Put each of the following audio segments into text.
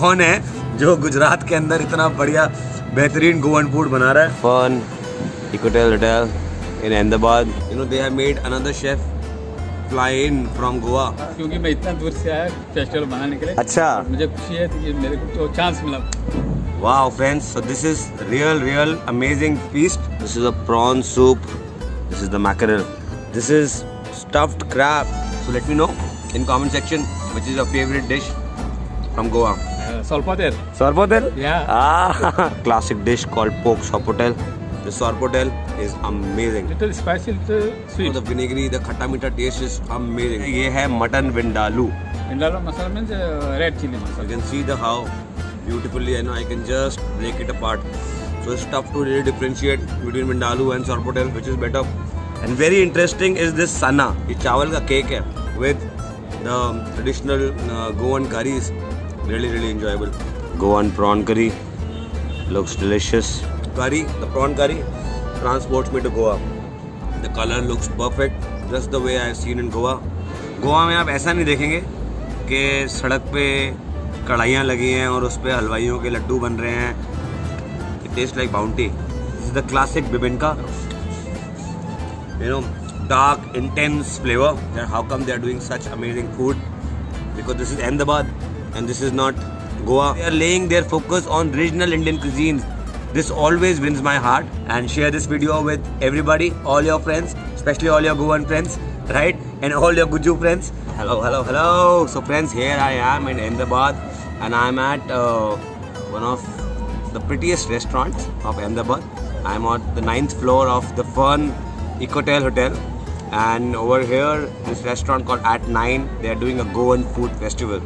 कौन है जो गुजरात के अंदर इतना बढ़िया बेहतरीन गोवन फूड बना रहा है? Fun Ecotel Hotel in Ahmedabad. You know they have made another chef fly in from Goa. क्योंकि मैं इतना दूर से आया फेस्टिवल मनाने के लिए। अच्छा। मुझे खुशी है कि मेरे को तो चांस मिला। Wow friends, so this is real amazing feast. This is a prawn soup. This is the mackerel. This is stuffed crab. So let me know in comment section which is your favorite dish from Goa. Solpater. Sorpotel? Yeah. Ah, classic dish called pork sorpotel. The sorpotel is amazing. Little spicy, little So sweet. the vinegary, the खट्टा मीठा taste is amazing. ये है mutton vindaloo. Vindaloo masala means red chili You masala. can see the how beautifully I can just break it apart. So it's tough to really differentiate between vindaloo and sorpotel, which is better. And very interesting is this sana. ये चावल का cake है with the traditional Goan curries. Really enjoyable. Goan prawn curry. Looks delicious. Curry, the prawn curry transports me to Goa. The color looks perfect, just the way I've seen in Goa. Goa में आप ऐसा नहीं देखेंगे कि सड़क पे कढ़ाइयाँ लगी हैं और उस पे हलवाइयों के लड्डू बन रहे हैं. It tastes like bounty. This is the classic bibinka. You know, dark, intense flavor. And how come they are doing such amazing food? Because this is Ahmedabad and this is not Goa. They are laying their focus on regional Indian cuisines. This always wins my heart. And share this video with everybody, all your friends, especially all your Goan friends, right? And all your Guju friends. Hello. So friends, here I am in Ahmedabad and I'm at one of the prettiest restaurants of Ahmedabad. I'm on the 9th floor of the Fun Ecotel Hotel. And over here, this restaurant called At 9, they are doing a Goan food festival.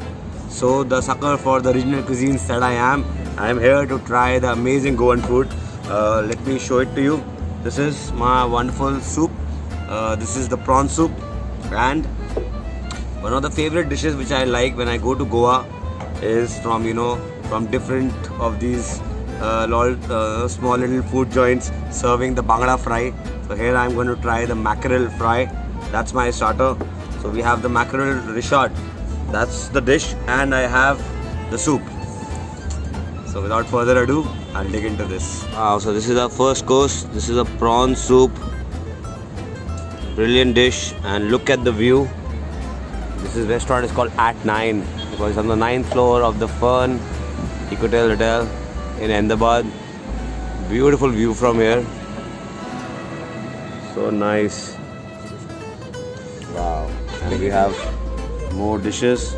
So the sucker for the regional cuisines that I am here to try the amazing Goan food. Let me show it to you. This is my wonderful soup. This is the prawn soup. And one of the favorite dishes which I like when I go to Goa is from different of these small little food joints serving the bangla fry. So here I'm going to try the mackerel fry. That's my starter. So we have the mackerel Richard. That's the dish, and I have the soup. So without further ado, I'll dig into this. Wow, so this is our first course. This is a prawn soup. Brilliant dish, and look at the view. This restaurant is called At 9 because it's on the 9th floor of the Fun Ecotel Hotel in Ahmedabad. Beautiful view from here. So nice. Wow. And we have more dishes.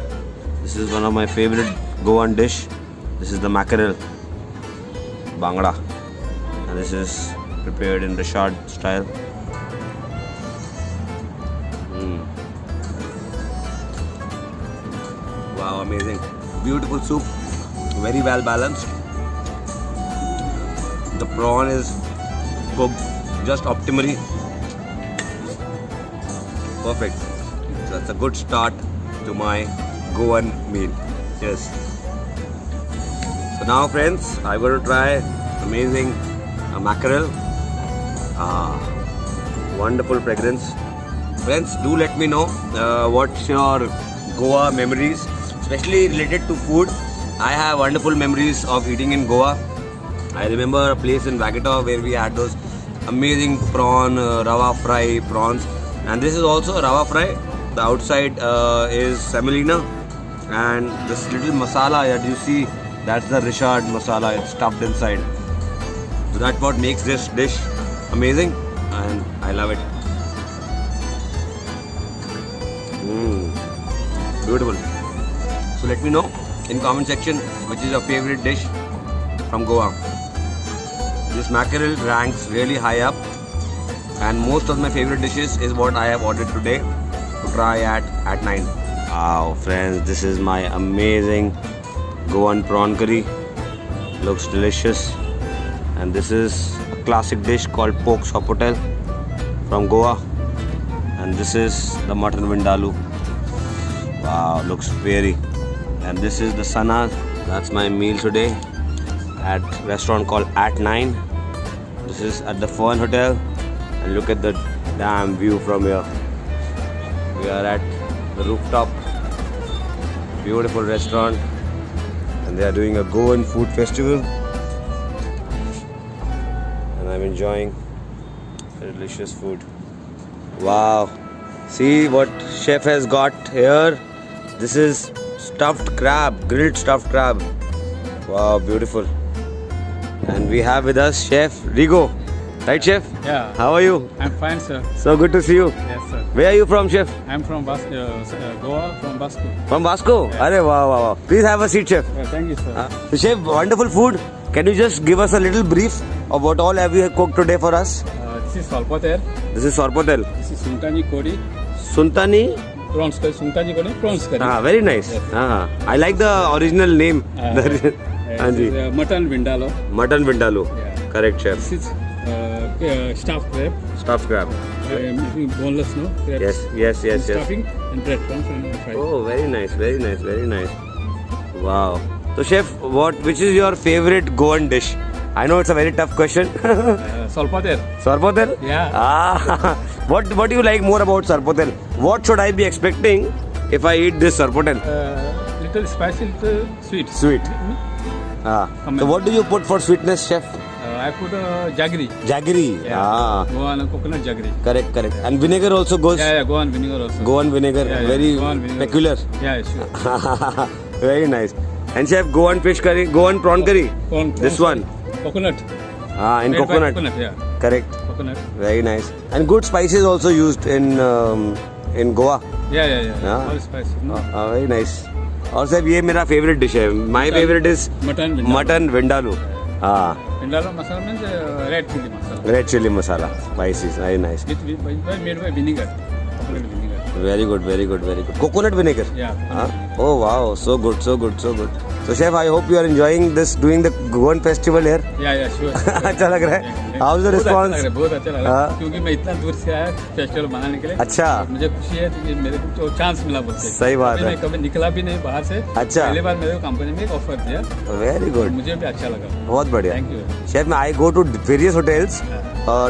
This is one of my favorite Goan dish. This is the mackerel bangla, and this is prepared in Richard style. Wow, amazing. Beautiful soup. Very well balanced. The prawn is cooked just optimally. Perfect. So that's a good start to my Goan meal. Yes. So now friends, I'm going to try amazing mackerel. Wonderful fragrance. Friends, do let me know what's your Goa memories, especially related to food. I have wonderful memories of eating in Goa. I remember a place in Vagata where we had those amazing prawn, rava fry prawns. And this is also a rava fry. The outside is semolina. And this little masala that you see, that's the Richard masala. It's stuffed inside. So that's what makes this dish amazing. And I love it. Beautiful. So let me know in comment section which is your favorite dish from Goa. This mackerel ranks really high up, and most of my favorite dishes is what I have ordered today to try at 9. Wow, friends, this is my amazing Goan prawn curry. Looks delicious. And this is a classic dish called pork sorpotel from Goa. And this is the mutton vindaloo. Wow, looks fairy. And this is the sana. That's my meal today at restaurant called At 9. This is at the Fun Hotel. And look at the damn view from here. We are at the rooftop. Beautiful restaurant. and they are doing a Goan food festival, and I'm enjoying delicious food. Wow, see what chef has got here. This is stuffed crab, grilled stuffed crab. Wow, beautiful. And we have with us Chef Rigo. Right, Chef? Yeah. How are you? I'm fine, sir. So good to see you. Yes, sir. Where are you from, Chef? I'm from Goa, from Basco. From Vasco? Yeah. Arey, wow, wow, wow. Please have a seat, Chef. Thank you, sir. So, Chef, wonderful food. Can you just give us a little brief of what all have you cooked today for us? This is Solpater. This is sorpotel. This is Suntani Kodi. Suntani. Prawns curry. Suntani Kodi. Prawns curry. Ah, very nice. Yes. I like the original name. This Hanji. is mutton vindaloo. Mutton vindaloo. Yeah. Correct, Chef. This is stuffed crab. Stuffed crab. Making boneless, no? Crabs. Yes, yes, yes, yes. Stuffing and bread crumbs and fried. Oh, very nice, very nice, very nice. Wow. So, Chef, which is your favorite Goan dish? I know it's a very tough question. Solpater. Sorpotel? Yeah. Ah, what do you like more about sorpotel? What should I be expecting if I eat this sorpotel? Little spicy, little sweet. Sweet. Ah. So what do you put for sweetness, Chef? I put jaggery. Jaggery. Yeah. Ah. Goan coconut jaggery. Correct, correct. And vinegar also goes. Yeah, Goan vinegar also. Goan vinegar, Yeah, yeah, very Goan vinegar. peculiar. Yeah, sure. Very nice. And Chef, Goan fish curry, Goan prawn curry. This one. Coconut. Ah, in Made by coconut. Coconut, yeah. Correct. Coconut. Very nice. And good spices also used in Goa. Yeah. Ah. All spicy. No? Very nice. और sir ये मेरा favourite dish है. My favourite is Mutton vindaloo. Mutton vindaloo. हाँ, Vindaloo masala means red chili masala. Red chili masala. Spicy, very nice. Made by vinegar. Coconut vinegar. Very good, very good, very good. Coconut vinegar. Yeah. Oh wow, so good, so good, so good. So chef, I hope you are enjoying this, doing the Goan festival here. Yeah, sure. अच्छा लग रहा है. How's the response? बहुत अच्छा लगा हाँ. क्योंकि मैं इतना दूर से आया फेस्टिवल मनाने के लिए. अच्छा. मुझे खुशी है कि मेरे को तो चांस मिला बोलते. सही बात है. मैं कभी निकला भी नहीं बाहर से. अच्छा. पहली बार मेरे को कंपनी में एक ऑफर दिया. Very good. मुझे भी अच्छा लगा. बहुत बढ़िया. Thank you. Chef, I go to various hotels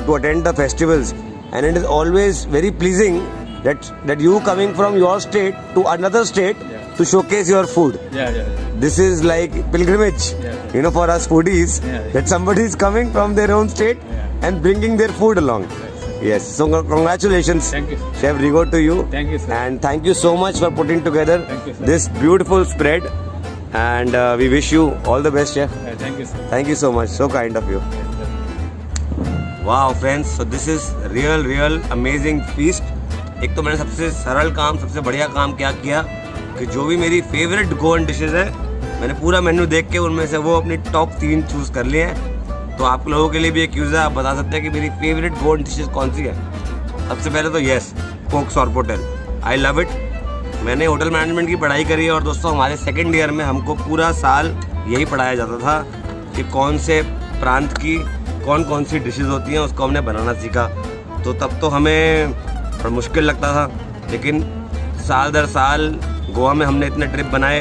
to attend the festivals, and it is always very pleasing that you coming from your state to another state to showcase your food. Yeah. This is like pilgrimage, Yeah. For us foodies, Yeah. that somebody is coming from their own state Yeah. and bringing their food along. Yes, so congratulations, Thank you, sir. Chef Rigo, to you. Thank you, sir. And thank you so much for putting together Thank you, sir. this beautiful spread. And we wish you all the best, Chef. Thank you, sir. Thank you so much. So kind of you. Wow, friends. So this is real amazing feast. एक तो मैंने सबसे सरल काम, सबसे बढ़िया काम क्या किया कि जो भी मेरी फेवरेट गोवन डिशेज है, मैंने पूरा मेन्यू देख के उनमें से वो अपनी टॉप 3 चूज़ कर लिए हैं. तो आप लोगों के लिए भी एक यूज़ है, आप बता सकते हैं कि मेरी फेवरेट गोवन डिशेज कौन सी है. सबसे पहले तो yes, pork sorpotel. I love it. मैंने होटल मैनेजमेंट की पढ़ाई करी है और दोस्तों हमारे सेकेंड ईयर में हमको पूरा साल यही पढ़ाया जाता था कि कौन से प्रांत की कौन सी डिशेज होती हैं, उसको हमने बनाना सीखा. तो तब तो हमें थोड़ा मुश्किल लगता था, लेकिन साल दर साल गोवा में हमने इतने ट्रिप बनाए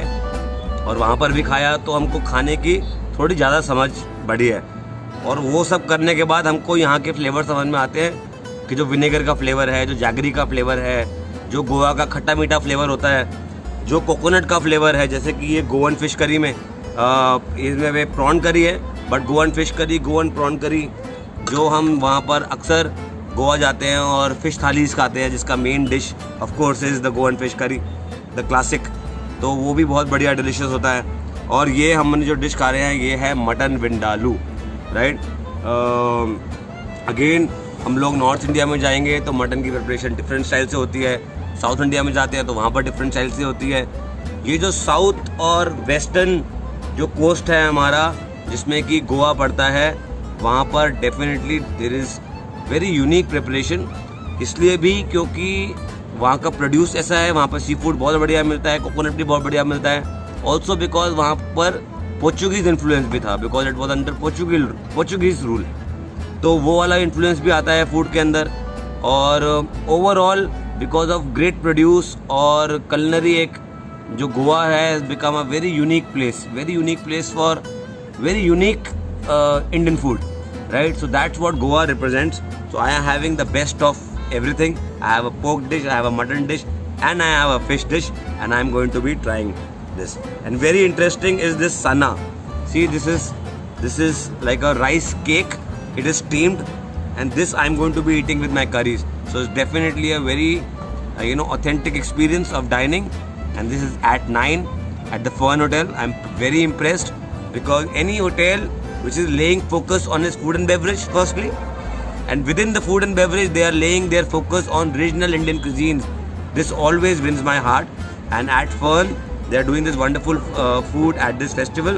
और वहाँ पर भी खाया तो हमको खाने की थोड़ी ज़्यादा समझ बढ़ी है. और वो सब करने के बाद हमको यहाँ के फ्लेवर समझ में आते हैं कि जो विनेगर का फ्लेवर है, जो जैगरी का फ्लेवर है, जो गोवा का खट्टा मीठा फ्लेवर होता है, जो कोकोनट का फ्लेवर है, जैसे कि ये गोवन फिश करी में इसमें वे प्रॉन करी है, but Goan fish curry, Goan prawn करी, जो हम वहाँ पर अक्सर गोवा जाते हैं और फिश थालीज खाते हैं, जिसका main dish of course is the Goan fish curry, the classic. तो वो भी बहुत बढ़िया डिलीशियस होता है. और ये हमने जो डिश खा रहे हैं ये है मटन विंडालू, राइट. अगेन हम लोग नॉर्थ इंडिया में जाएंगे तो मटन की प्रिपरेशन डिफरेंट स्टाइल से होती है. साउथ इंडिया में जाते हैं तो वहाँ पर डिफरेंट स्टाइल से होती है. ये जो साउथ और वेस्टर्न जो कोस्ट है हमारा, जिसमें कि गोवा पड़ता है, वहाँ पर definitely there is very unique preparation. इसलिए भी क्योंकि वहाँ का प्रोड्यूस ऐसा है, वहाँ पर सी फूड बहुत बढ़िया मिलता है, कोकोनट भी बहुत बढ़िया मिलता है. ऑल्सो बिकॉज वहाँ पर पोर्चुगीज़ इन्फ्लुएंस भी था, because it was under Portuguese rule. तो वो वाला इन्फ्लुएंस भी आता है फूड के अंदर. और overall because of great produce और कलनरी, एक जो गोवा है become a very unique place for very unique Indian food, right? So that's what Goa represents. So I am having the best of everything. I have a pork dish, I have a mutton dish, and I have a fish dish, and I am going to be trying this. And very interesting is this sana. See, this is like a rice cake. It is steamed, and this I'm going to be eating with my curries. So it's definitely a very authentic experience of dining. And this is at 9 at the Fern Hotel. I'm very impressed, because any hotel which is laying focus on its food and beverage firstly, and within the food and beverage they are laying their focus on regional Indian cuisines, this always wins my heart. And at Fern they are doing this wonderful food at this festival,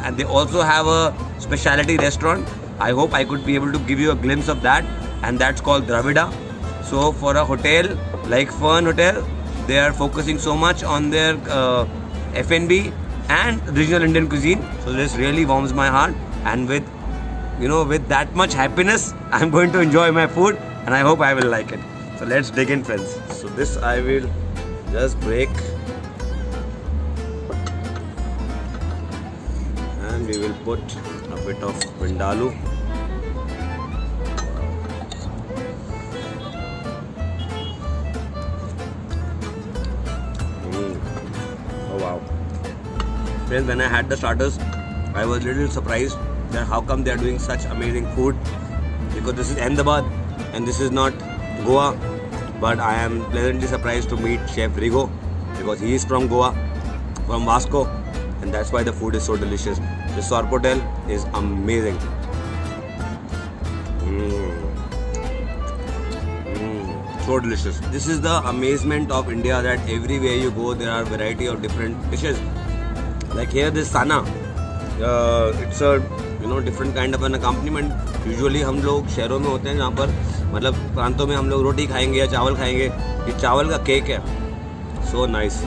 and they also have a specialty restaurant. I hope I could be able to give you a glimpse of that, and that's called Dravida. So for a hotel like Fern Hotel, they are focusing so much on their F&B and regional Indian cuisine. So this really warms my heart, and with that much happiness, I'm going to enjoy my food, and I hope I will like it. So let's dig in, friends. So this I will just break, and we will put a bit of vindaloo. Oh wow. Friends, when I had the starters, I was a little surprised that how come they are doing such amazing food, because this is Ahmedabad and this is not Goa. But I am pleasantly surprised to meet Chef Rigo, because he is from Goa, from Vasco, and that's why the food is so delicious. The Sourpotel is amazing. So delicious. This is the amazement of India, that everywhere you go there are variety of different dishes. Like here, this sana, it's a different kind of an accompaniment. Usually हम लोग शहरों में होते हैं जहाँ पर मतलब प्रांतों में हम लोग रोटी खाएंगे या चावल खाएंगे. ये चावल का केक है. So nice.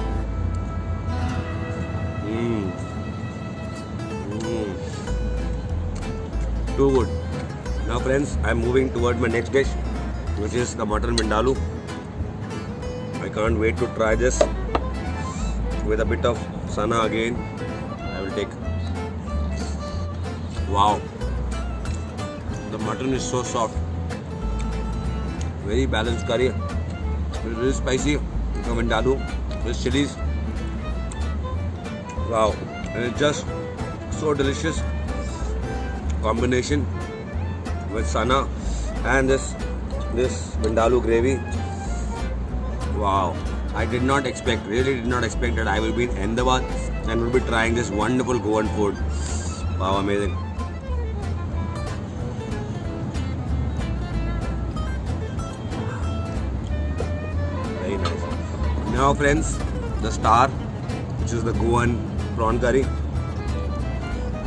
Too good. Now friends, I am moving toward my next dish, which is the mutton vindaloo. I can't wait to try this with a bit of sana again. I will take. Wow, the mutton is so soft, very balanced curry. It's really spicy. The vindaloo with chilies. Wow, and it's just so delicious. Combination with sana and this vindaloo gravy. Wow, I did not expect, really did not expect that I will be in Ahmedabad and will be trying this wonderful Goan food. Wow, amazing. Very nice. Now friends, the star, which is the Goan prawn curry.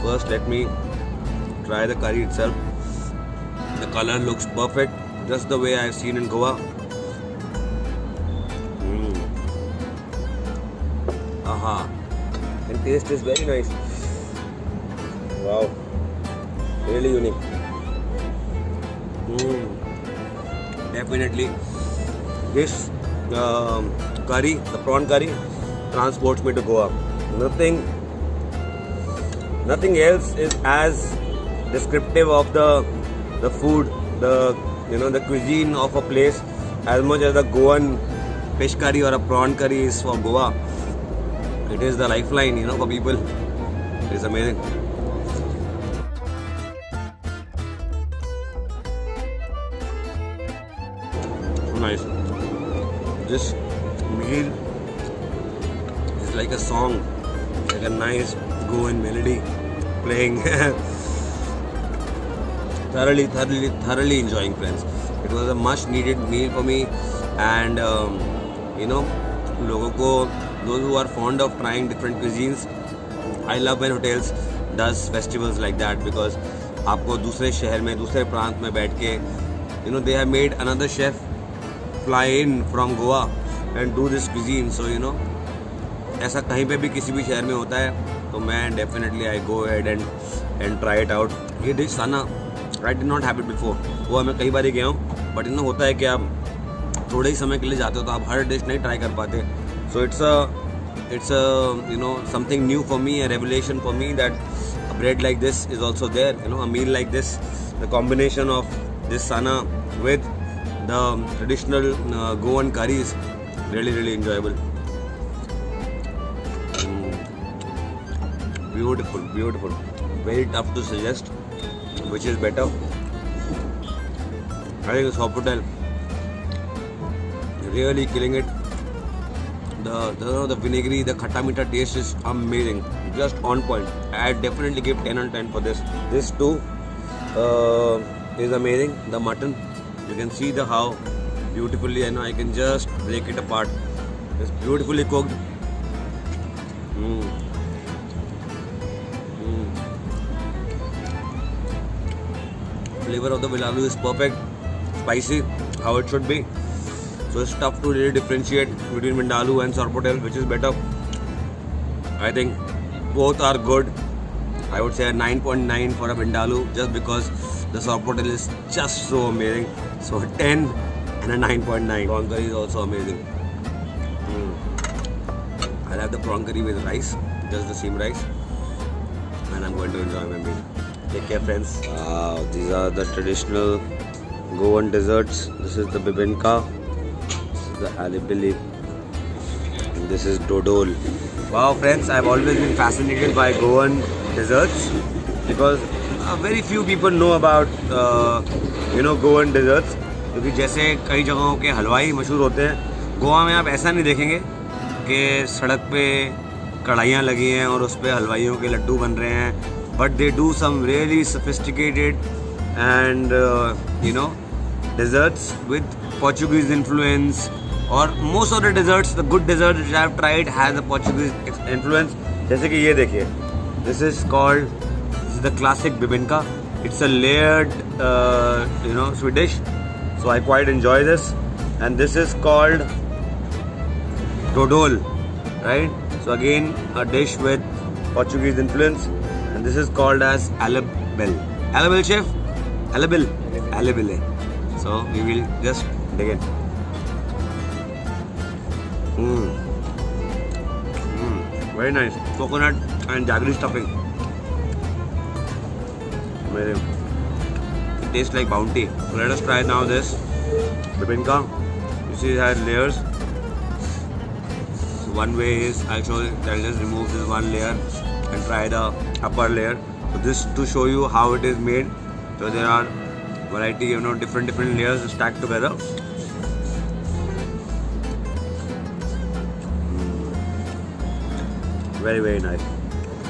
First let me try the curry itself. The color looks perfect, just the way I've seen in Goa. Aha, and taste is very nice. Wow, really unique. Definitely, this curry, the prawn curry, transports me to Goa. Nothing else is as descriptive of the food, the cuisine of a place as much as the Goan fish curry or a prawn curry is for Goa. It is the lifeline, for people. It is amazing. So nice. This meal is like a song, like a nice Goan melody playing. Thoroughly enjoying, friends. It was a much needed meal for me, and those who are fond of trying different cuisines, I love when hotels does festivals like that, because आपको दूसरे शहर में, दूसरे प्रांत में बैठ के, they have made another chef fly in from Goa and do this cuisine. So ऐसा कहीं पे भी किसी भी शहर में होता है तो मैं definitely I go ahead and try it out. ये dish sana, I did not have it before. वो मैं कई बार ही गया हूँ, but होता है कि आप थोड़े ही समय के लिए जाते हो तो आप हर डिश नहीं ट्राई कर पाते. So it's a something new for me, a revelation for me, that a bread like this is also there. A meal like this, the combination of this sana with the traditional Goan curries, really enjoyable. beautiful, beautiful. Very tough to suggest which is better. I think the Sofitel really killing it. The vinegary, the khatta meetha taste is amazing, just on point. I definitely give 10 on 10 for this. This too is amazing. The mutton, you can see the how beautifully, and I can just break it apart. It's beautifully cooked. Flavor of the vindaloo is perfect, spicy, how it should be. So it's tough to really differentiate between Vindaloo and Sofitel, which is better. I think both are good. I would say a 9.9 for a Vindaloo, just because the Sofitel is just so amazing. So a 10 and a 9.9. Prawn curry is also amazing. I'll have the prawn curry with rice, just the same rice, and I'm going to enjoy my meal. Take care, friends. Wow, these are the traditional Goan desserts. This is the bibinka, this is the alibili, and this is dodol. Wow, friends, I've always been fascinated by Goan desserts because very few people know about Goan desserts. क्योंकि जैसे कई जगहों के हलवाई मशहूर होते हैं, गोवा में आप ऐसा नहीं देखेंगे कि सड़क पे कढ़ाइयाँ लगी हैं और उस पर हलवाइयों के लड्डू बन रहे हैं. But they do some really sophisticated and desserts with Portuguese influence. Or most of the desserts, the good desserts which I have tried, has a Portuguese influence. जैसे कि ये देखिए, this is the classic bibinka. It's a layered sweet dish. So I quite enjoy this. And this is called dodol, right? So again, a dish with Portuguese influence. And this is called as alibili. Alibili, chef? Alibili. So we will just dig in. Very nice. Coconut and jaggery stuffing. Amazing. It tastes like bounty. So let us try now this bibinka. You see it has layers. So one way is I'll just remove this one layer and try the upper layer. So this to show you how it is made. So there are variety, different layers stacked together. Very, very nice.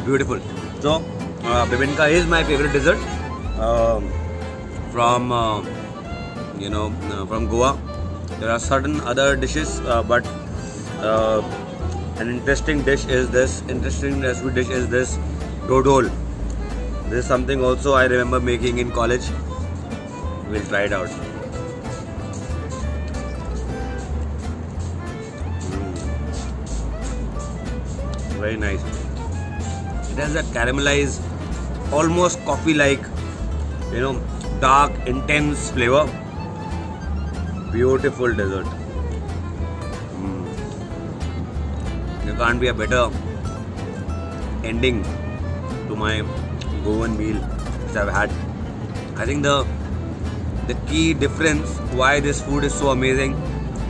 Beautiful. So bibinka is my favorite dessert from Goa. There are certain other dishes, but an interesting dish is this. Interesting sweet dish is this dodol. This is something also I remember making in college. We'll try it out. Very nice. It has that caramelized, almost coffee-like, dark, intense flavor. Beautiful dessert. There can't be a better ending to my Goan meal which I've had. I think the key difference why this food is so amazing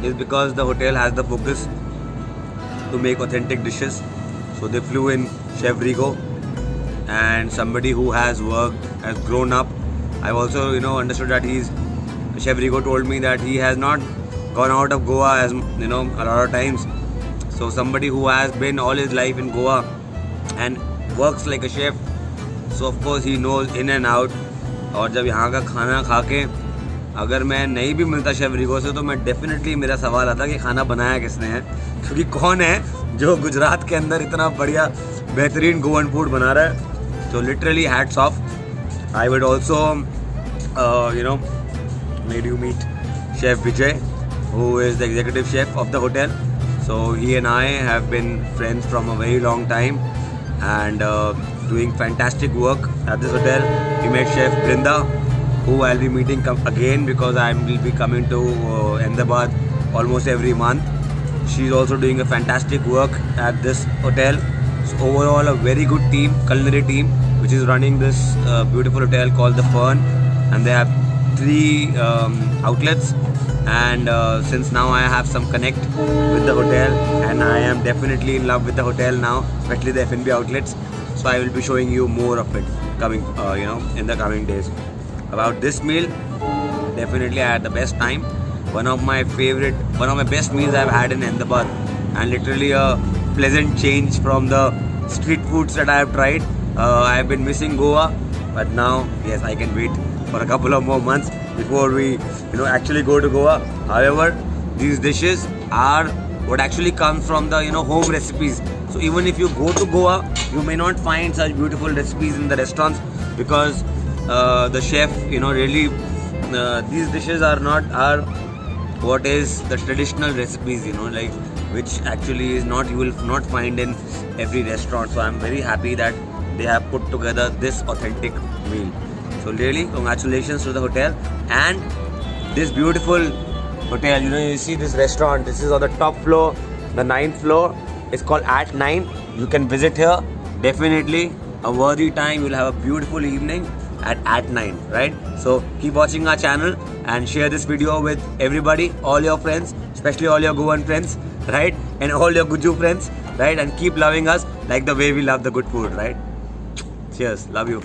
is because the hotel has the focus to make authentic dishes. So they flew in Chef Rigo, and somebody who has worked, has grown up. I've also understood that Chef Rigo told me that he has not gone out of Goa as a lot of times. So somebody who has been all his life in Goa and works like a chef, so of course he knows in and out. और जब यहाँ का खाना खा के अगर मैं नहीं भी मिलता शेफ रिगो से, तो मैं डेफिनेटली मेरा सवाल आता कि खाना बनाया किसने है, क्योंकि कौन है जो गुजरात के अंदर इतना बढ़िया बेहतरीन गोवन फूड बना रहा है. तो literally hats off. I would also made you meet chef Vijay, who is the executive chef of the hotel. So he and I have been friends from a very long time and doing fantastic work at this hotel. We met Chef Brinda, who I'll be meeting again because I will be coming to Ahmedabad almost every month. She's also doing a fantastic work at this hotel. So overall a very good team, culinary team, which is running this beautiful hotel called The Fern, and they have 3 outlets. And since now I have some connect with the hotel, and I am definitely in love with the hotel now, especially the F&B outlets. So I will be showing you more of it coming, in the coming days. About this meal, definitely I had the best time. One of my best meals I've had in Ahmedabad, and literally a pleasant change from the street foods that I have tried. I've been missing Goa, but now yes, I can wait for a couple of more months before we actually go to Goa. However, these dishes are what actually comes from the home recipes. So even if you go to Goa, you may not find such beautiful recipes in the restaurants, because the chef really these dishes are what is the traditional recipes, like which actually is not, you will not find in every restaurant. So I'm very happy that they have put together this authentic meal. So really congratulations to the hotel and this beautiful hotel. You see this restaurant, this is on the top floor, the 9th floor. It's called At 9. You can visit here. Definitely a worthy time. You'll have a beautiful evening at 9, right? So keep watching our channel and share this video with everybody, all your friends, especially all your Goan friends, right? And all your Guju friends, right? And keep loving us like the way we love the good food, right? Cheers. Love you.